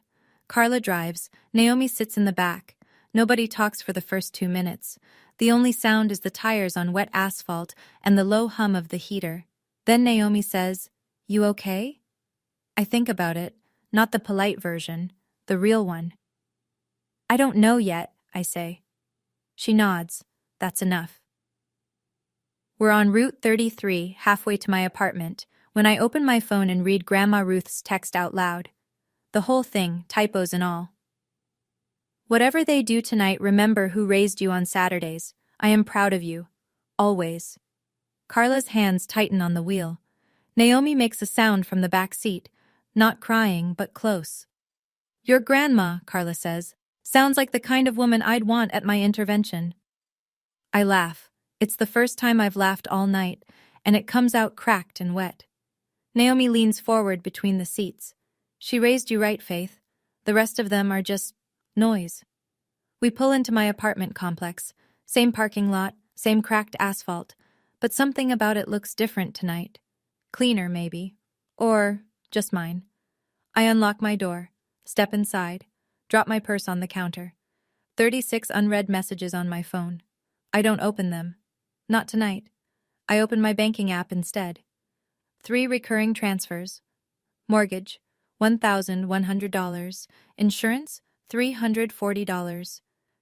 Carla drives. Naomi sits in the back. Nobody talks for the first 2 minutes. The only sound is the tires on wet asphalt and the low hum of the heater. Then Naomi says, "You okay?" I think about it, not the polite version, the real one. "I don't know yet," I say. She nods. That's enough. We're on Route 33, halfway to my apartment, when I open my phone and read Grandma Ruth's text out loud. The whole thing, typos and all. Whatever they do tonight, remember who raised you on Saturdays. I am proud of you. Always. Carla's hands tighten on the wheel. Naomi makes a sound from the back seat, not crying, but close. Your grandma, Carla says, sounds like the kind of woman I'd want at my intervention. I laugh. It's the first time I've laughed all night, and it comes out cracked and wet. Naomi leans forward between the seats. She raised you right, Faith. The rest of them are just noise. We pull into my apartment complex. Same parking lot, same cracked asphalt, but something about it looks different tonight. Cleaner, maybe. Or just mine. I unlock my door, step inside, drop my purse on the counter. 36 unread messages on my phone. I don't open them. Not tonight. I open my banking app instead. 3 recurring transfers. Mortgage, $1,100. Insurance, $340.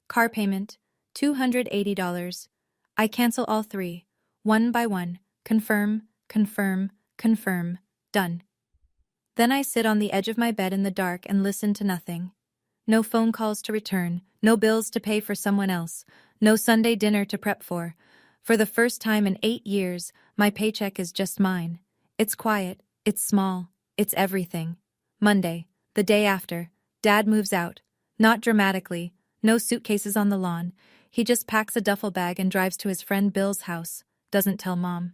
Car payment, $280. I cancel all 3, one by one. Confirm, confirm, confirm. Done. Then I sit on the edge of my bed in the dark and listen to nothing. No phone calls to return, no bills to pay for someone else, no Sunday dinner to prep for. For the first time in 8 years, my paycheck is just mine. It's quiet, it's small, it's everything. Monday, the day after, Dad moves out. Not dramatically, no suitcases on the lawn. He just packs a duffel bag and drives to his friend Bill's house. Doesn't tell Mom.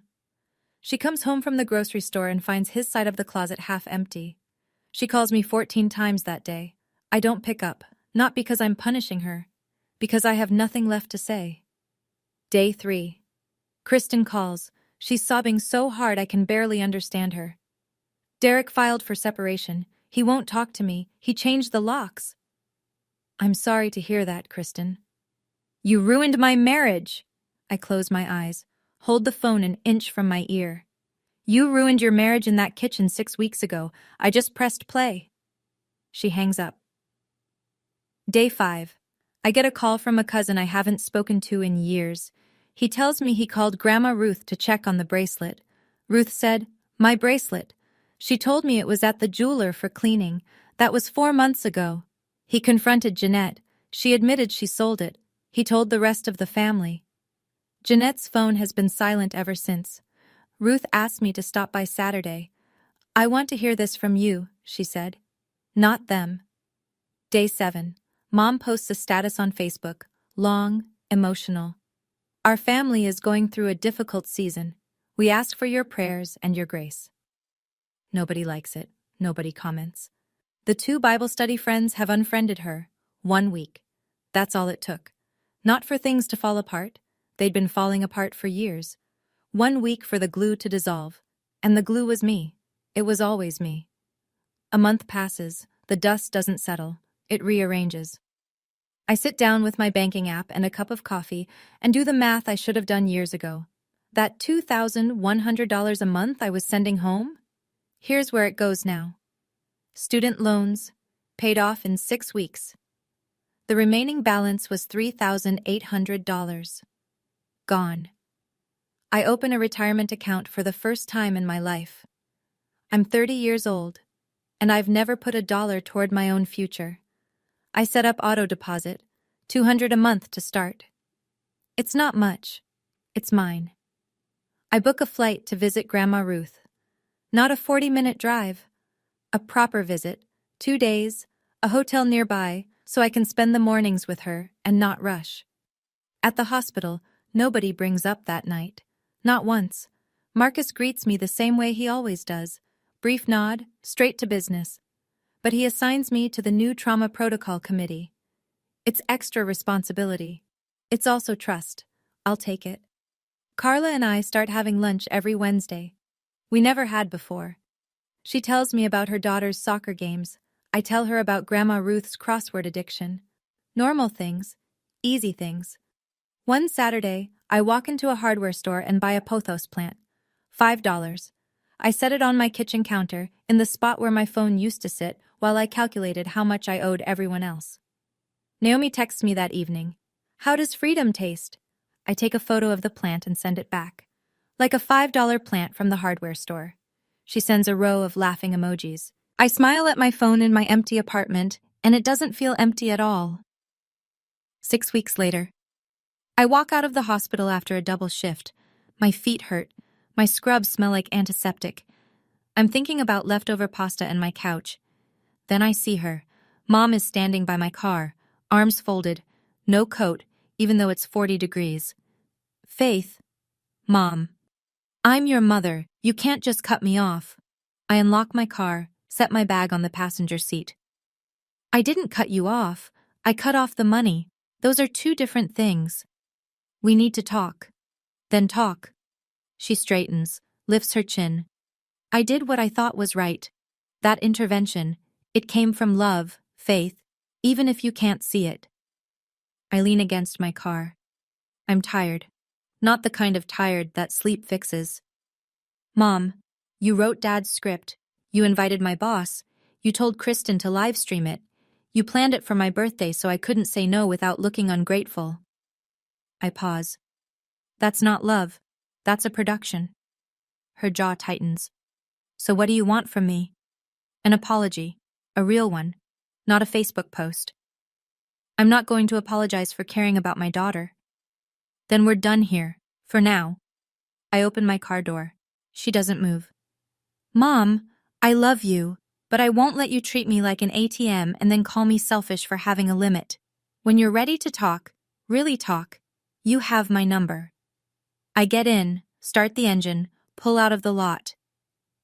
She comes home from the grocery store and finds his side of the closet half empty. She calls me 14 times that day. I don't pick up, not because I'm punishing her, because I have nothing left to say. Day 3. Kristen calls. She's sobbing so hard I can barely understand her. Derek filed for separation. He won't talk to me. He changed the locks. I'm sorry to hear that, Kristen. You ruined my marriage. I close my eyes, hold the phone an inch from my ear. You ruined your marriage in that kitchen 6 weeks ago. I just pressed play. She hangs up. Day 5. I get a call from a cousin I haven't spoken to in years. He tells me he called Grandma Ruth to check on the bracelet. Ruth said, "My bracelet." She told me it was at the jeweler for cleaning. That was 4 months ago. He confronted Jeanette. She admitted she sold it. He told the rest of the family. Jeanette's phone has been silent ever since. Ruth asked me to stop by Saturday. "I want to hear this from you," she said. "Not them." Day 7. Mom posts a status on Facebook. Long, emotional. "Our family is going through a difficult season. We ask for your prayers and your grace." Nobody likes it. Nobody comments. The 2 Bible study friends have unfriended her. 1 week. That's all it took. Not for things to fall apart. They'd been falling apart for years. 1 week for the glue to dissolve. And the glue was me. It was always me. A month passes. The dust doesn't settle. It rearranges. I sit down with my banking app and a cup of coffee and do the math I should have done years ago. That $2,100 a month I was sending home? Here's where it goes now. Student loans, paid off in 6 weeks. The remaining balance was $3,800. Gone. I open a retirement account for the first time in my life. I'm 30 years old, and I've never put a dollar toward my own future. I set up auto deposit, $200 a month to start. It's not much. It's mine. I book a flight to visit Grandma Ruth. Not a 40-minute drive. A proper visit, 2 days, a hotel nearby, so I can spend the mornings with her and not rush. At the hospital, nobody brings up that night. Not once. Marcus greets me the same way he always does. Brief nod, straight to business. But he assigns me to the new trauma protocol committee. It's extra responsibility. It's also trust. I'll take it. Carla and I start having lunch every Wednesday. We never had before. She tells me about her daughter's soccer games. I tell her about Grandma Ruth's crossword addiction. Normal things. Easy things. One Saturday, I walk into a hardware store and buy a pothos plant. $5. I set it on my kitchen counter, in the spot where my phone used to sit, while I calculated how much I owed everyone else. Naomi texts me that evening. "How does freedom taste?" I take a photo of the plant and send it back. Like a $5 plant from the hardware store. She sends a row of laughing emojis. I smile at my phone in my empty apartment, and it doesn't feel empty at all. 6 weeks later. I walk out of the hospital after a double shift. My feet hurt. My scrubs smell like antiseptic. I'm thinking about leftover pasta and my couch. Then I see her. Mom is standing by my car, arms folded, no coat, even though it's 40 degrees. "Faith." "Mom. I'm your mother. You can't just cut me off." I unlock my car, set my bag on the passenger seat. "I didn't cut you off. I cut off the money. Those are 2 different things. We need to talk." "Then talk." She straightens, lifts her chin. "I did what I thought was right. That intervention, it came from love, Faith, even if you can't see it." I lean against my car. I'm tired. Not the kind of tired that sleep fixes. "Mom, you wrote Dad's script. You invited my boss. You told Kristen to live stream it. You planned it for my birthday so I couldn't say no without looking ungrateful." I pause. "That's not love. That's a production." Her jaw tightens. "So what do you want from me?" "An apology. A real one. Not a Facebook post." "I'm not going to apologize for caring about my daughter." "Then we're done here. For now." I open my car door. She doesn't move. "Mom, I love you, but I won't let you treat me like an ATM and then call me selfish for having a limit. When you're ready to talk, really talk, you have my number." I get in, start the engine, pull out of the lot.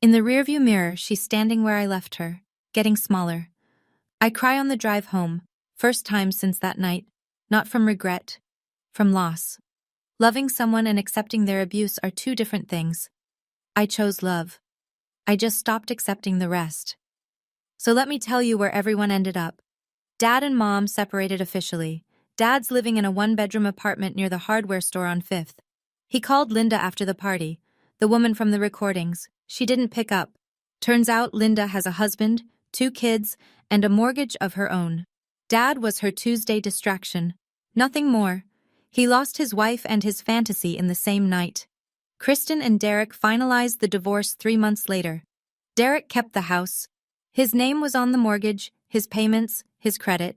In the rearview mirror, she's standing where I left her, getting smaller. I cry on the drive home, first time since that night, not from regret, from loss. Loving someone and accepting their abuse are 2 different things. I chose love. I just stopped accepting the rest. So let me tell you where everyone ended up. Dad and Mom separated officially. Dad's living in a 1-bedroom apartment near the hardware store on 5th. He called Linda after the party, the woman from the recordings. She didn't pick up. Turns out Linda has a husband, 2 kids, and a mortgage of her own. Dad was her Tuesday distraction. Nothing more. He lost his wife and his fantasy in the same night. Kristen and Derek finalized the divorce 3 months later. Derek kept the house. His name was on the mortgage, his payments, his credit.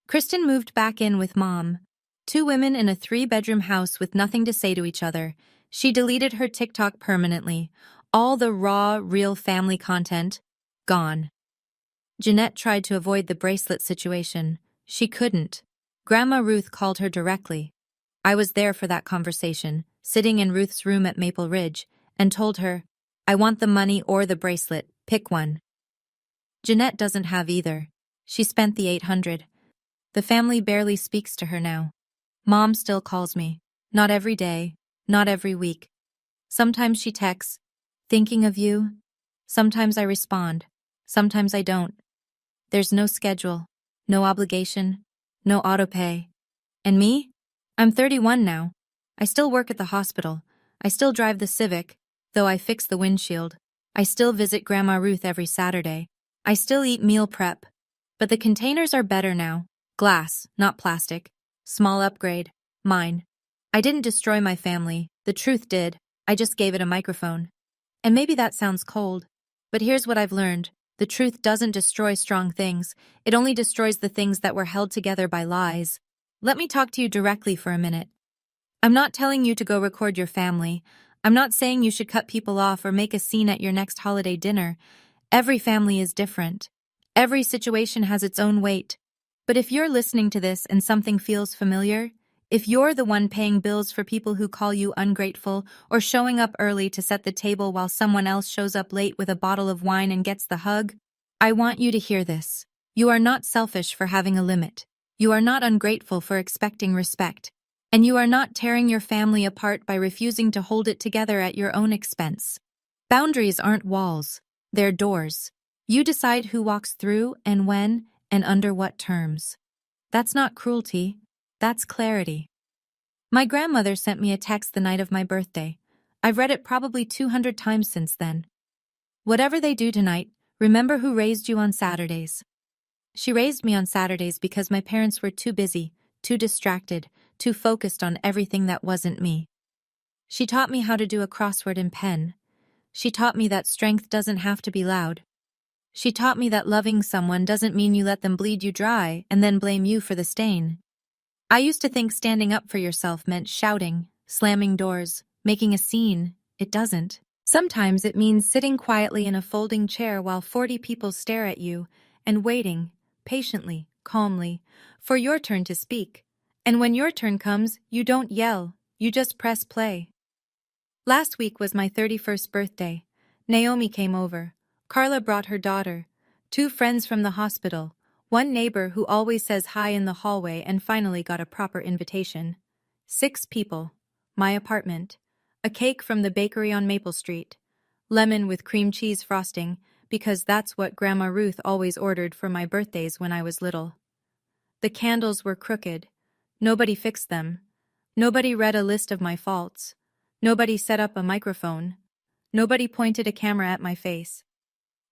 Kristen moved back in with Mom. 2 women in a 3-bedroom house with nothing to say to each other. She deleted her TikTok permanently. All the raw, real family content, gone. Jeanette tried to avoid the bracelet situation. She couldn't. Grandma Ruth called her directly. I was there for that conversation, sitting in Ruth's room at Maple Ridge, and told her, I want the money or the bracelet, pick one. Jeanette doesn't have either. She spent the 800. The family barely speaks to her now. Mom still calls me. Not every day, not every week. Sometimes she texts, thinking of you. Sometimes I respond. Sometimes I don't. There's no schedule, no obligation, no autopay. And me? I'm 31 now. I still work at the hospital. I still drive the Civic, though I fix the windshield. I still visit Grandma Ruth every Saturday. I still eat meal prep. But the containers are better now. Glass, not plastic. Small upgrade. Mine. I didn't destroy my family. The truth did. I just gave it a microphone. And maybe that sounds cold. But here's what I've learned. The truth doesn't destroy strong things. It only destroys the things that were held together by lies. Let me talk to you directly for a minute. I'm not telling you to go record your family. I'm not saying you should cut people off or make a scene at your next holiday dinner. Every family is different. Every situation has its own weight. But if you're listening to this and something feels familiar, if you're the one paying bills for people who call you ungrateful or showing up early to set the table while someone else shows up late with a bottle of wine and gets the hug, I want you to hear this. You are not selfish for having a limit. You are not ungrateful for expecting respect. And you are not tearing your family apart by refusing to hold it together at your own expense. Boundaries aren't walls. They're doors. You decide who walks through and when and under what terms. That's not cruelty. That's clarity. My grandmother sent me a text the night of my birthday. I've read it probably 200 times since then. Whatever they do tonight, remember who raised you on Saturdays. She raised me on Saturdays because my parents were too busy, too distracted, too focused on everything that wasn't me. She taught me how to do a crossword in pen. She taught me that strength doesn't have to be loud. She taught me that loving someone doesn't mean you let them bleed you dry and then blame you for the stain. I used to think standing up for yourself meant shouting, slamming doors, making a scene. It doesn't. Sometimes it means sitting quietly in a folding chair while 40 people stare at you and waiting, patiently, calmly, for your turn to speak. And when your turn comes, you don't yell, you just press play. Last week was my 31st birthday. Naomi came over. Carla brought her daughter. 2 friends from the hospital. 1 neighbor who always says hi in the hallway and finally got a proper invitation. 6 people. My apartment. A cake from the bakery on Maple Street. Lemon with cream cheese frosting, because that's what Grandma Ruth always ordered for my birthdays when I was little. The candles were crooked. Nobody fixed them. Nobody read a list of my faults. Nobody set up a microphone. Nobody pointed a camera at my face.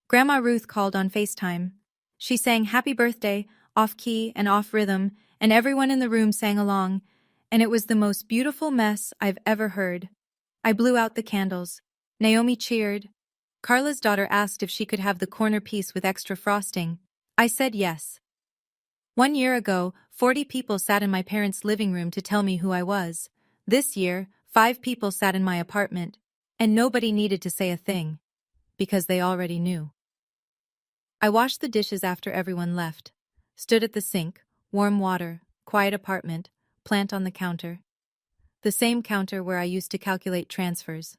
Grandma Ruth called on FaceTime. She sang happy birthday, off-key and off-rhythm, and everyone in the room sang along, and it was the most beautiful mess I've ever heard. I blew out the candles. Naomi cheered. Carla's daughter asked if she could have the corner piece with extra frosting. I said yes. 1 year ago, 40 people sat in my parents' living room to tell me who I was. This year, 5 people sat in my apartment, and nobody needed to say a thing, because they already knew. I washed the dishes after everyone left, stood at the sink, warm water, quiet apartment, plant on the counter. The same counter where I used to calculate transfers.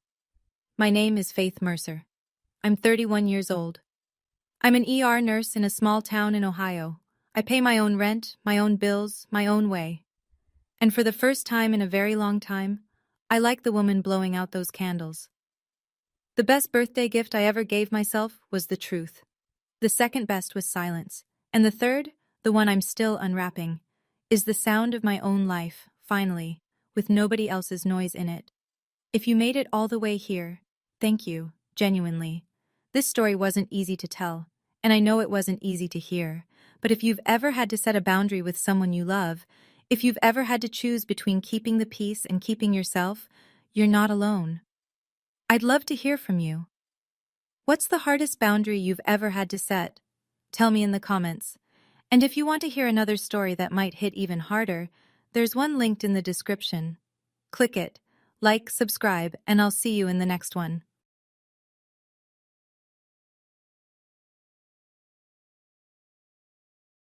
My name is Faith Mercer. I'm 31 years old. I'm an ER nurse in a small town in Ohio. I pay my own rent, my own bills, my own way. And for the first time in a very long time, I like the woman blowing out those candles. The best birthday gift I ever gave myself was the truth. The second best was silence. And the third, the one I'm still unwrapping, is the sound of my own life, finally, with nobody else's noise in it. If you made it all the way here, thank you, genuinely. This story wasn't easy to tell, and I know it wasn't easy to hear, But if you've ever had to set a boundary with someone you love, if you've ever had to choose between keeping the peace and keeping yourself, you're not alone. I'd love to hear from you. What's the hardest boundary you've ever had to set? Tell me in the comments. And if you want to hear another story that might hit even harder, there's one linked in the description. Click it, like, subscribe, and I'll see you in the next one.